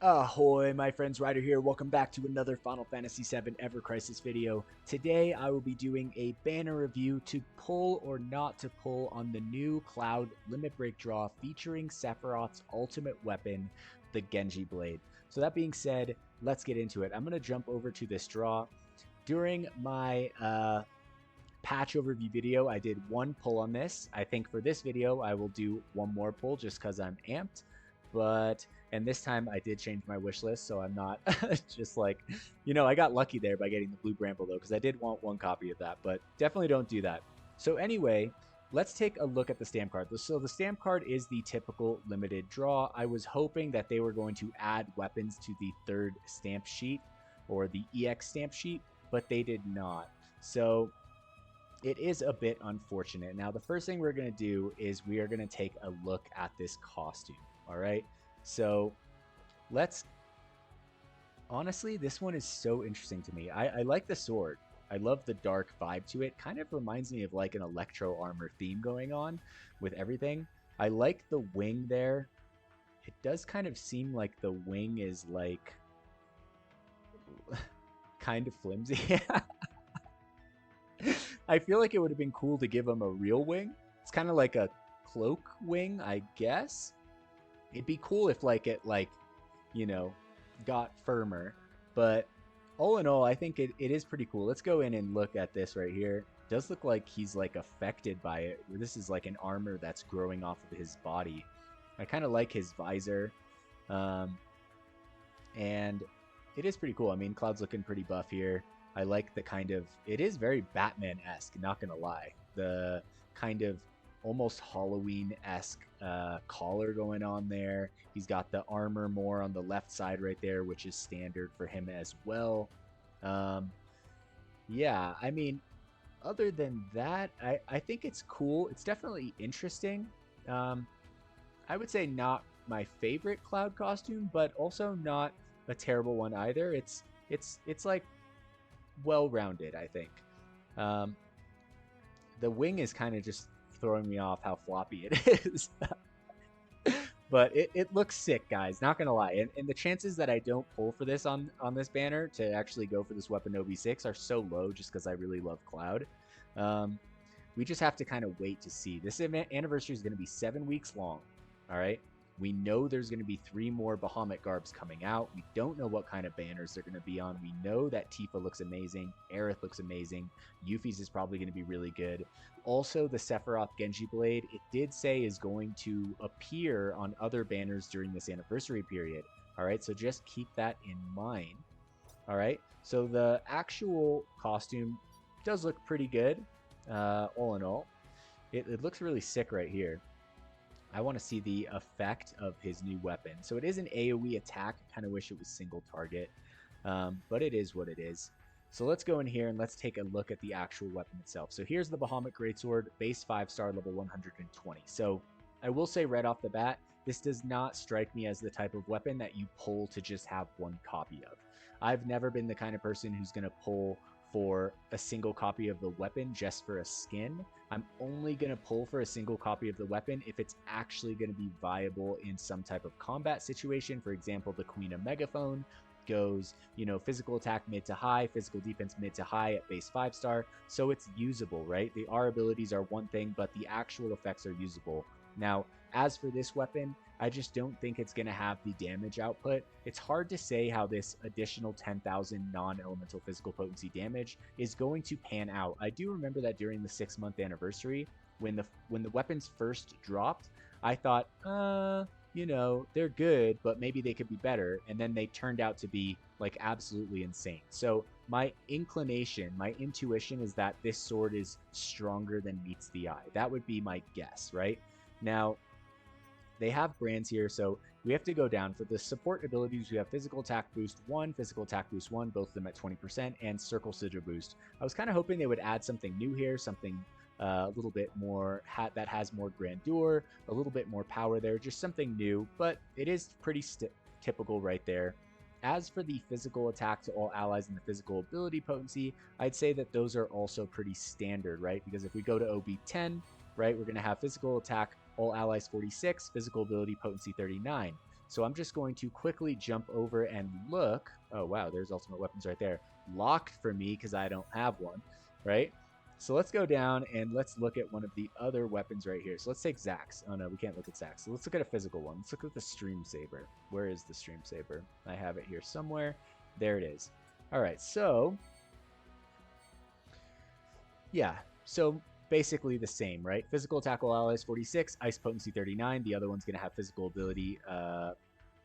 Ahoy, my friends, Ryder here. Welcome back to another Final Fantasy VII Ever Crisis video. Today, I will be doing a banner review to pull or not to pull on the new Cloud Limit Break draw featuring Sephiroth's ultimate weapon, the Genji Blade. So that being said, let's get into it. I'm going to jump over to this draw. During my patch overview video, I did one pull on this. I think for this video, I will do one more pull just because I'm amped. And this time I did change my wish list, so I'm not just like, I got lucky there by getting the blue bramble though, because I did want one copy of that, but definitely don't do that. So anyway, let's take a look at the stamp card. So the stamp card is the typical limited draw. I was hoping that they were going to add weapons to the third stamp sheet or the EX stamp sheet, but they did not. So it is a bit unfortunate. Now, the first thing we're going to do is we are going to take a look at this costume. All right, so honestly, this one is so interesting to me. I like the sword. I love the dark vibe to it. Kind of reminds me of like an electro armor theme going on with everything. I like the wing there. It does kind of seem like the wing is like kind of flimsy. I feel like it would have been cool to give him a real wing. It's kind of like a cloak wing, I guess. It'd be cool if got firmer. But all in all, I think it is pretty cool. Let's go in and look at this right here. It does look like he's like affected by it. This is like an armor that's growing off of his body. I kind of like his visor. And it is pretty cool. I mean, Cloud's looking pretty buff here. I like the kind of, it is very Batman-esque, not gonna lie. The kind of almost Halloween-esque collar going on there. He's got the armor more on the left side right there, which is standard for him as well. Yeah, I mean, other than that, I think it's cool. It's definitely interesting. I would say not my favorite Cloud costume, but also not a terrible one either. It's like well-rounded, I think. The wing is kind of just throwing me off how floppy it is. But it looks sick, guys, not gonna lie. And the chances that I don't pull for this on this banner to actually go for this weapon OB6 are so low just because I really love Cloud. We just have to kind of wait to see. This anniversary is going to be 7 weeks long. All right. We know there's going to be 3 more Bahamut Garbs coming out. We don't know what kind of banners they're going to be on. We know that Tifa looks amazing. Aerith looks amazing. Yuffie's is probably going to be really good. Also, the Sephiroth Genji Blade, it did say is going to appear on other banners during this anniversary period. All right, so just keep that in mind. All right, so the actual costume does look pretty good, all in all. It looks really sick right here. I want to see the effect of his new weapon. So it is an AoE attack. I kind of wish it was single target, but it is what it is. So let's go in here and let's take a look at the actual weapon itself. So here's the Bahamut Greatsword, base 5-star, level 120. So I will say right off the bat, this does not strike me as the type of weapon that you pull to just have one copy of. I've never been the kind of person who's going to pull for a single copy of the weapon just for a skin. I'm only going to pull for a single copy of the weapon if it's actually going to be viable in some type of combat situation. For example, the Queen of Megaphone goes, physical attack mid to high, physical defense mid to high at base 5-star. So it's usable, right? The R abilities are one thing, but the actual effects are usable. Now, as for this weapon, I just don't think it's going to have the damage output. It's hard to say how this additional 10,000 non-elemental physical potency damage is going to pan out. I do remember that during the 6-month anniversary, when the weapons first dropped, I thought, they're good, but maybe they could be better. And then they turned out to be like absolutely insane. So my inclination, my intuition is that this sword is stronger than meets the eye. That would be my guess, right? Now, they have brands here, so we have to go down. For the support abilities, we have Physical Attack Boost 1, Physical Attack Boost 1, both of them at 20%, and Circle Sigil Boost. I was kind of hoping they would add something new here, something a little bit more, that has more grandeur, a little bit more power there, just something new, but it is pretty typical right there. As for the physical attack to all allies and the physical ability potency, I'd say that those are also pretty standard, right? Because if we go to OB10, right, we're going to have physical attack all allies 46, physical ability potency 39. So I'm just going to quickly jump over and look. Oh, wow, there's ultimate weapons right there. Locked for me because I don't have one, right? So let's go down and let's look at one of the other weapons right here. So let's take Zax. Oh, no, we can't look at Zax. So let's look at a physical one. Let's look at the Stream Saber. Where is the Stream Saber? I have it here somewhere. There it is. All right, so yeah, so basically the same, right? Physical attack while allies 46, ice potency 39. The other one's going to have physical ability,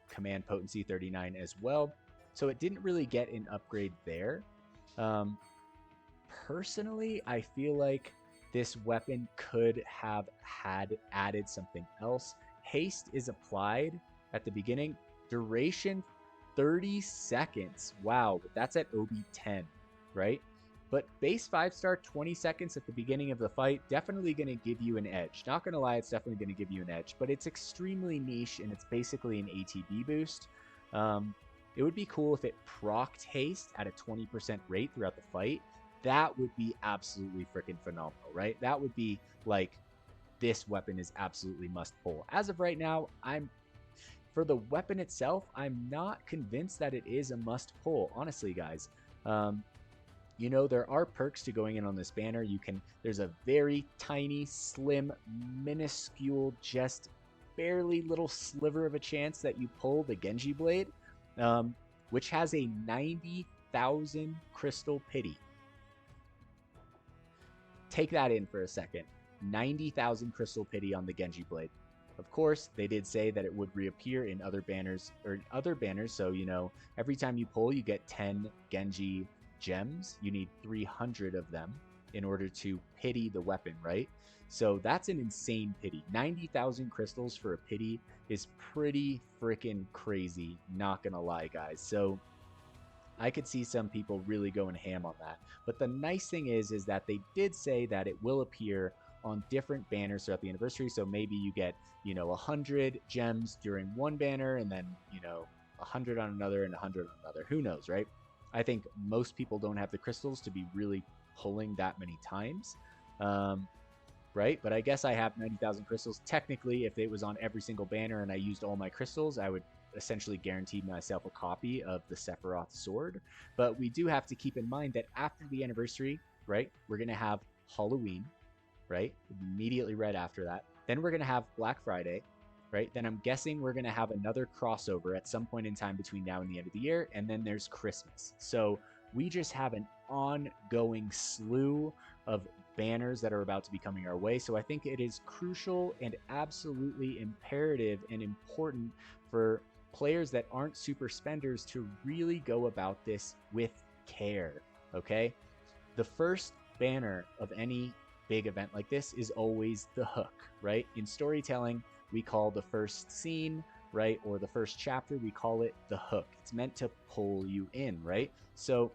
command potency 39 as well. So it didn't really get an upgrade there. Personally, I feel like this weapon could have had added something else. Haste is applied at the beginning. Duration 30 seconds. Wow, but that's at OB10, right? But base 5-star 20 seconds at the beginning of the fight, definitely going to give you an edge. Not going to lie, it's definitely going to give you an edge, but it's extremely niche and it's basically an ATB boost. It would be cool if it procced haste at a 20% rate throughout the fight. That would be absolutely freaking phenomenal, right? That would be like, this weapon is absolutely must pull. As of right now, for the weapon itself, I'm not convinced that it is a must pull, honestly, guys. You know, there are perks to going in on this banner. There's a very tiny, slim, minuscule, just barely little sliver of a chance that you pull the Genji Blade, which has a 90,000 crystal pity. Take that in for a second. 90,000 crystal pity on the Genji Blade. Of course, they did say that it would reappear in other banners, so, you know, every time you pull, you get 10 Genji gems. You need 300 of them in order to pity the weapon, right? So that's an insane pity. 90,000 crystals for a pity is pretty freaking crazy, not gonna lie, guys. So I could see some people really going ham on that. But the nice thing is that they did say that it will appear on different banners throughout the anniversary. So maybe you get, you know, 100 gems during one banner and then, you know, 100 on another and 100 on another. Who knows, right? I think most people don't have the crystals to be really pulling that many times, right? But I guess I have 90,000 crystals. Technically, if it was on every single banner and I used all my crystals, I would essentially guarantee myself a copy of the Sephiroth sword. But we do have to keep in mind that after the anniversary, right, we're going to have Halloween, right? Immediately right after that. Then we're going to have Black Friday, right? Then I'm guessing we're going to have another crossover at some point in time between now and the end of the year. And then there's Christmas. So we just have an ongoing slew of banners that are about to be coming our way. So I think it is crucial and absolutely imperative and important for players that aren't super spenders to really go about this with care, okay? The first banner of any big event like this is always the hook, right? In storytelling, we call the first scene, right? Or the first chapter, we call it the hook. It's meant to pull you in, right? So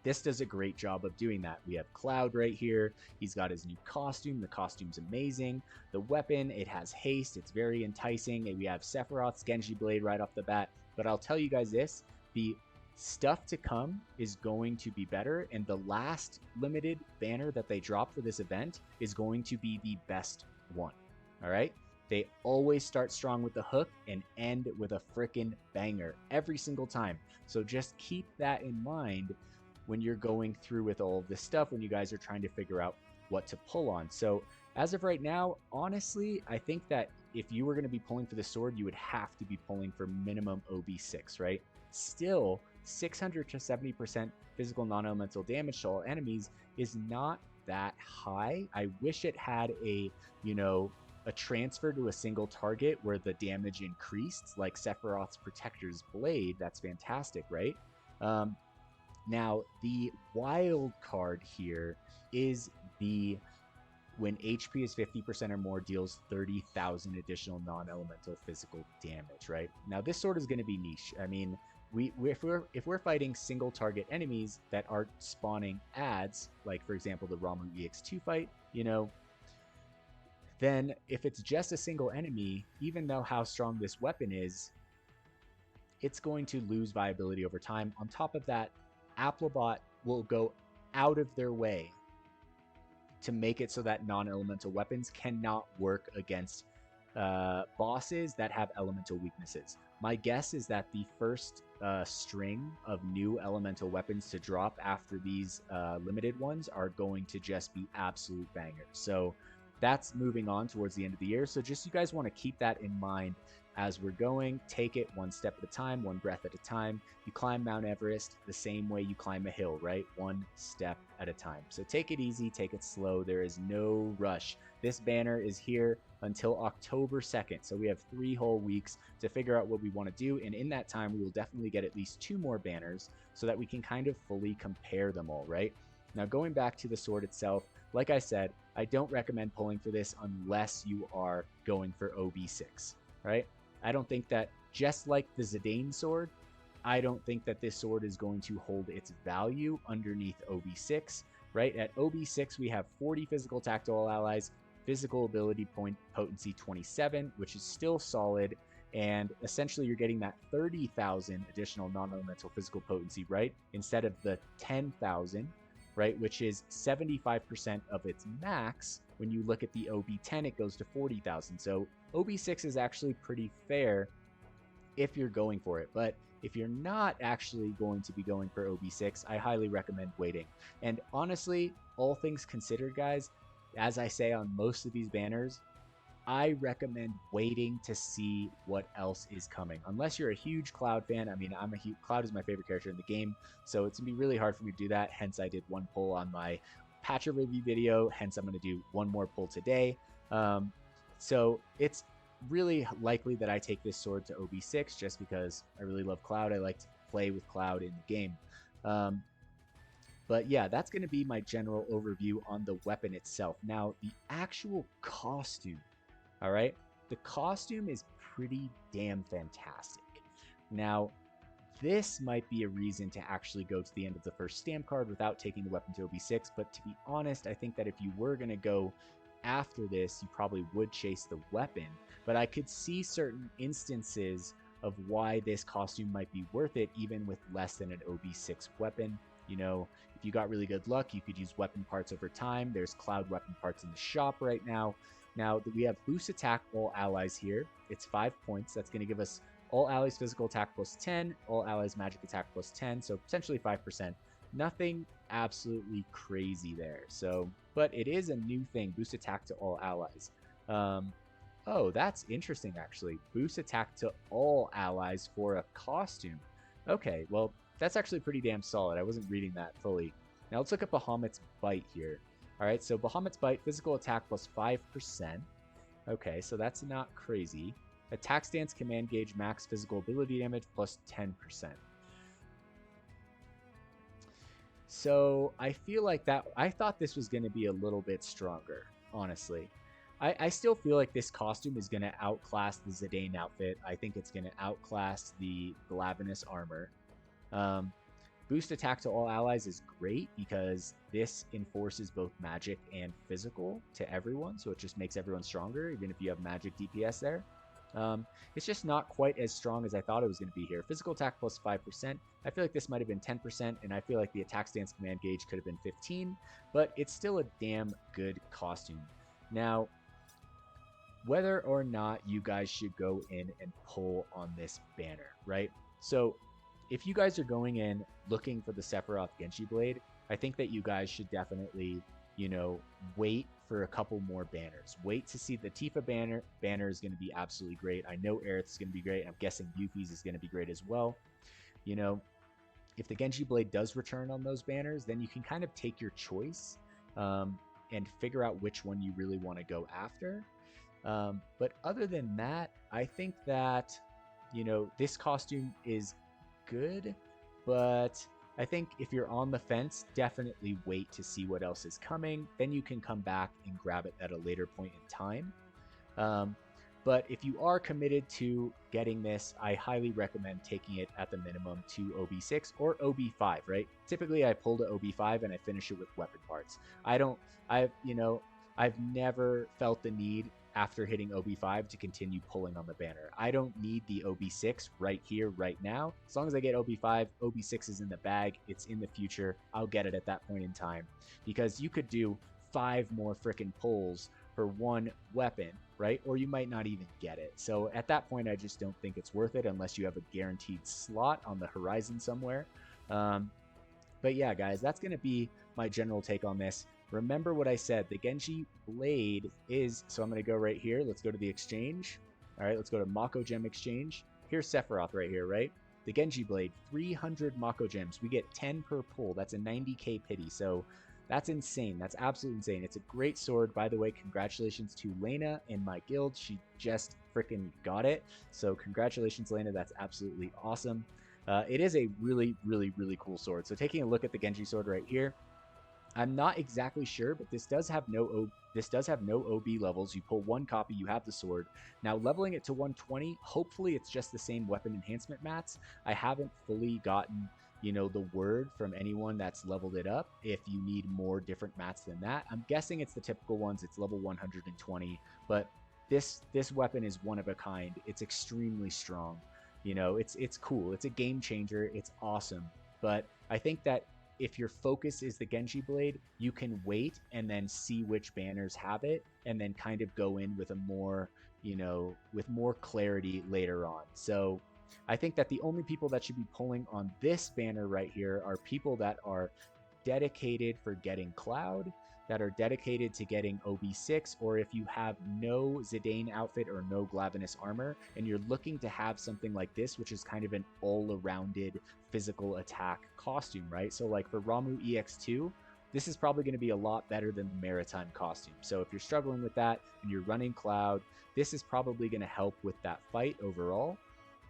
this does a great job of doing that. We have Cloud right here. He's got his new costume. The costume's amazing. The weapon, it has haste. It's very enticing. And we have Sephiroth's Genji Blade right off the bat. But I'll tell you guys this, the stuff to come is going to be better. And the last limited banner that they drop for this event is going to be the best one. All right? They always start strong with the hook and end with a freaking banger every single time. So just keep that in mind when you're going through with all of this stuff, when you guys are trying to figure out what to pull on. So as of right now, honestly, I think that if you were going to be pulling for the sword, you would have to be pulling for minimum OB6, right? Still, 600 to 70% physical non-elemental damage to all enemies is not that high. I wish it had a, you know, a transfer to a single target where the damage increased, like Sephiroth's Protector's Blade. That's fantastic, right? Now, the wild card here is when HP is 50% or more, deals 30,000 additional non-elemental physical damage, right? Now, this sword is going to be niche. I mean, if we're fighting single target enemies that are spawning ads, like, for example, the Ramu EX2 fight, you know, then if it's just a single enemy, even though how strong this weapon is, it's going to lose viability over time. On top of that, Applebot will go out of their way to make it so that non-elemental weapons cannot work against bosses that have elemental weaknesses. My guess is that the first string of new elemental weapons to drop after these limited ones are going to just be absolute bangers. So that's moving on towards the end of the year. So just you guys want to keep that in mind as we're going. Take it one step at a time, one breath at a time. You climb Mount Everest the same way you climb a hill, right? One step at a time. So take it easy, take it slow. There is no rush. This banner is here until October 2nd. So we have 3 whole weeks to figure out what we want to do. And in that time, we will definitely get at least 2 more banners so that we can kind of fully compare them all, right? Now, going back to the sword itself, like I said, I don't recommend pulling for this unless you are going for OB6, right? I don't think that, just like the Zidane sword, I don't think that this sword is going to hold its value underneath OB6, right? At OB6, we have 40 physical attack to all allies, physical ability point potency 27, which is still solid, and essentially you're getting that 30,000 additional non-elemental physical potency, right? Instead of the 10,000, right? Which is 75% of its max. When you look at the OB10, it goes to 40,000. So OB6 is actually pretty fair if you're going for it. But if you're not actually going to be going for OB6, I highly recommend waiting. And honestly, all things considered, guys, as I say on most of these banners, I recommend waiting to see what else is coming. Unless you're a huge Cloud fan. I mean, Cloud is my favorite character in the game, so it's gonna be really hard for me to do that. Hence, I did one pull on my patch review video. Hence, I'm gonna do one more pull today. So it's really likely that I take this sword to OB6 just because I really love Cloud. I like to play with Cloud in the game. But yeah, that's going to be my general overview on the weapon itself. Now, the actual costume, all right? The costume is pretty damn fantastic. Now, this might be a reason to actually go to the end of the first stamp card without taking the weapon to OB6, but to be honest, I think that if you were going to go after this, you probably would chase the weapon, but I could see certain instances of why this costume might be worth it even with less than an OB6 weapon. You know, if you got really good luck, you could use weapon parts over time. There's Cloud weapon parts in the shop right now. Now, we have boost attack all allies here. It's 5 points. That's going to give us all allies physical attack plus 10, all allies magic attack plus 10, so potentially 5%. Nothing absolutely crazy there. So, but it is a new thing, boost attack to all allies. Oh, that's interesting, actually. Boost attack to all allies for a costume. Okay, well, that's actually pretty damn solid. I wasn't reading that fully. Now let's look at Bahamut's Bite here. All right, so Bahamut's Bite, physical attack plus 5%. Okay, so that's not crazy. Attack stance, command gauge, max physical ability damage plus 10%. So I feel like that, I thought this was going to be a little bit stronger, honestly. I still feel like this costume is going to outclass the Zidane outfit. I think it's going to outclass the Glavenus armor. Boost attack to all allies is great because this enforces both magic and physical to everyone, so it just makes everyone stronger, even if you have magic DPS there. It's just not quite as strong as I thought it was going to be here. Physical attack plus 5%. I feel like this might have been 10%, and I feel like the attack stance command gauge could have been 15, but it's still a damn good costume. Now, whether or not you guys should go in and pull on this banner, right? So if you guys are going in looking for the Sephiroth Genji Blade, I think that you guys should definitely, you know, wait for a couple more banners. Wait to see the Tifa banner is going to be absolutely great. I know Aerith's is going to be great. I'm guessing Yuffie's is going to be great as well. You know, if the Genji Blade does return on those banners, then you can kind of take your choice and figure out which one you really want to go after. But other than that, I think that, you know, this costume is good, but I think if you're on the fence, definitely wait to see what else is coming. Then you can come back and grab it at a later point in time. But if you are committed to getting this, I highly recommend taking it at the minimum to OB6 or OB5, right? Typically, I pull to OB5 and I finish it with weapon parts. I've never felt the need after hitting OB5 to continue pulling on the banner. I don't need the OB6 right here, right now. As long as I get OB5, OB6 is in the bag. It's in the future. I'll get it at that point in time. Because you could do 5 more freaking pulls for one weapon, right? Or you might not even get it. So at that point, I just don't think it's worth it unless you have a guaranteed slot on the horizon somewhere. But yeah, guys, that's going to be my general take on this. Remember what I said. The Genji Blade is... So I'm going to go right here. Let's go to the exchange. All right, let's go to Mako Gem Exchange. Here's Sephiroth right here, right? The Genji Blade, 300 Mako Gems. We get 10 per pull. That's a 90k pity. So that's insane. That's absolutely insane. It's a great sword. By the way, congratulations to Lena in my guild. She just freaking got it. So congratulations, Lena. That's absolutely awesome. It is a really, really, really cool sword. So taking a look at the Genji sword right here, I'm not exactly sure, but this does have no OB levels. You pull one copy, you have the sword. Now leveling it to 120, hopefully it's just the same weapon enhancement mats. I haven't fully gotten, you know, the word from anyone that's leveled it up if you need more different mats than that. I'm guessing it's the typical ones. It's level 120, but this weapon is one of a kind. It's extremely strong. You know, it's cool. It's a game changer. It's awesome. But I think that if your focus is the Genji Blade, you can wait and then see which banners have it and then kind of go in with a more, you know, with more clarity later on. So I think that the only people that should be pulling on this banner right here are people that are dedicated for getting Cloud, that are dedicated to getting OB6, or if you have no Zidane outfit or no Glavenus armor, and you're looking to have something like this, which is kind of an all-arounded physical attack costume, right? So like for Ramuh EX2, this is probably going to be a lot better than the Maritime costume. So if you're struggling with that and you're running Cloud, this is probably going to help with that fight overall.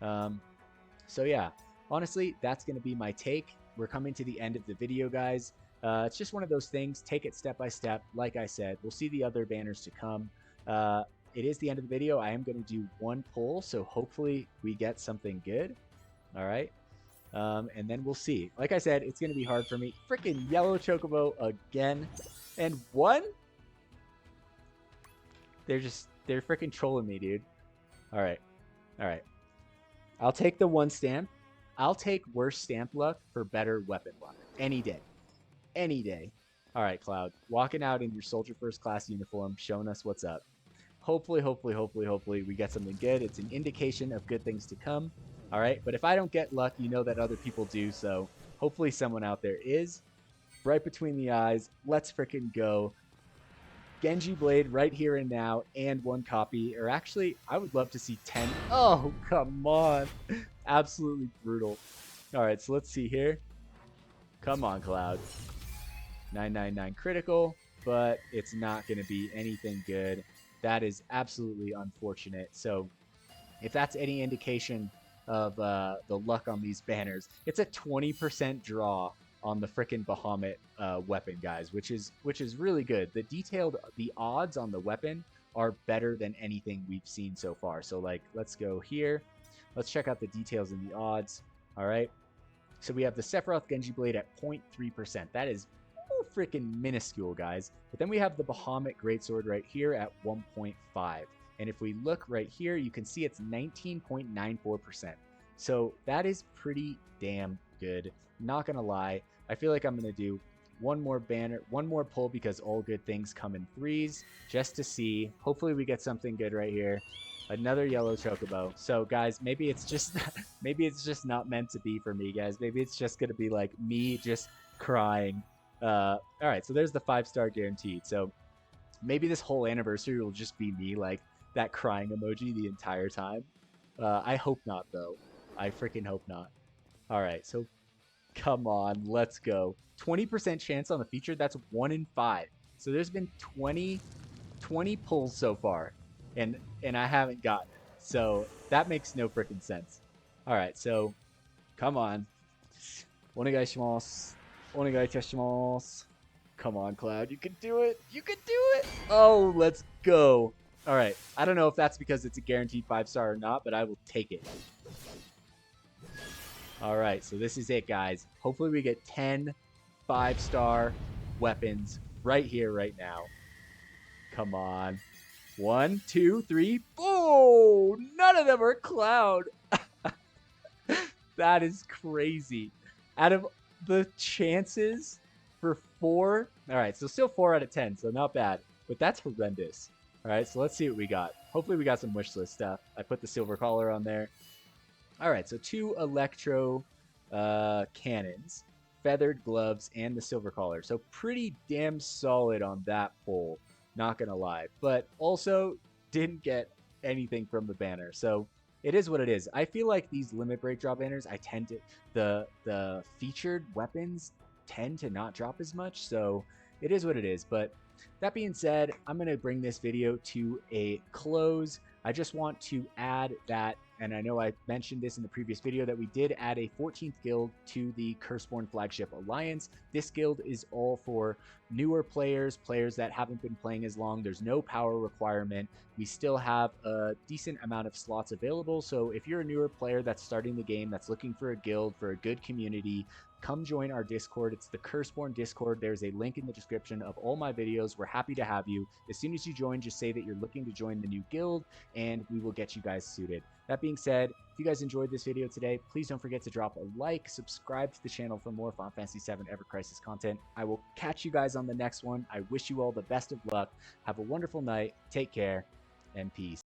So yeah, honestly, that's going to be my take. We're coming to the end of the video, guys. It's just one of those things. Take it step by step. Like I said, we'll see the other banners to come. It is the end of the video. I am going to do one pull, so hopefully we get something good. All right. And then we'll see. Like I said, it's going to be hard for me. Freaking yellow chocobo again. And one? They're freaking trolling me, dude. All right. All right. I'll take the one stamp. I'll take worse stamp luck for better weapon luck. Any day. Any day. All right, Cloud. Walking out in your Soldier First Class uniform, showing us what's up. Hopefully, we get something good. It's an indication of good things to come. All right, but if I don't get luck, you know that other people do, so hopefully someone out there is. Right between the eyes. Let's freaking go. Genji Blade right here and now, and one copy. Or actually, I would love to see 10. Oh, come on. Absolutely brutal. All right, so let's see here. Come on, Cloud. 999 critical, but it's not going to be anything good. That is absolutely unfortunate. So if that's any indication of the luck on these banners, it's a 20% draw on the frickin' Bahamut weapon, guys, which is really good. The odds on the weapon are better than anything we've seen so far. So like, let's go here. Let's check out the details in the odds. All right. So we have the Sephiroth Genji Blade at 0.3%. That is freaking minuscule, guys. But then we have the Bahamut Greatsword right here at 1.5. And if we look right here, you can see it's 19.94%. So that is pretty damn good. Not gonna lie. I feel like I'm gonna do one more banner, one more pull, because all good things come in threes, just to see. Hopefully we get something good right here. Another yellow chocobo. So guys, maybe it's just not meant to be for me, guys. Maybe it's just gonna be like me just crying. All right, so there's the 5-star guaranteed. So maybe this whole anniversary will just be me like that crying emoji the entire time. I hope not, though. I freaking hope not. All right, so come on, let's go. 20% chance on the feature. That's 1 in 5. So there's been 20 pulls so far, and I haven't gotten it. So that makes no freaking sense. All right, so come on. Onegaishimasu. Onegaitashimashou. Come on, Cloud. You can do it. You can do it. Oh, let's go. All right. I don't know if that's because it's a guaranteed 5-star or not, but I will take it. All right. So this is it, guys. Hopefully we get 10 5-star weapons right here, right now. Come on. 1, 2, 3. Oh, none of them are Cloud. That is crazy. Out of the chances for 4. All right, so still 4 out of 10, so not bad. But that's horrendous. All right, so let's see what we got. Hopefully we got some wish list stuff. I put the silver collar on there. All right, so 2 electro cannons, feathered gloves, and the silver collar. So pretty damn solid on that pull, not gonna lie. But also didn't get anything from the banner. So it is what it is. I feel like these limit break drop banners, I tend to the featured weapons tend to not drop as much. So it is what it is. But that being said, I'm gonna bring this video to a close. I just want to add that, and I know I mentioned this in the previous video, that we did add a 14th guild to the Curseborn Flagship Alliance. This guild is all for newer players, players that haven't been playing as long. There's no power requirement. We still have a decent amount of slots available. So if you're a newer player that's starting the game, that's looking for a guild, for a good community, come join our Discord. It's the Curseborn Discord. There's a link in the description of all my videos. We're happy to have you. As soon as you join, just say that you're looking to join the new guild, and we will get you guys suited. That being said, if you guys enjoyed this video today, please don't forget to drop a like, subscribe to the channel for more Final Fantasy VII Ever Crisis content. I will catch you guys on the next one. I wish you all the best of luck. Have a wonderful night. Take care, and peace.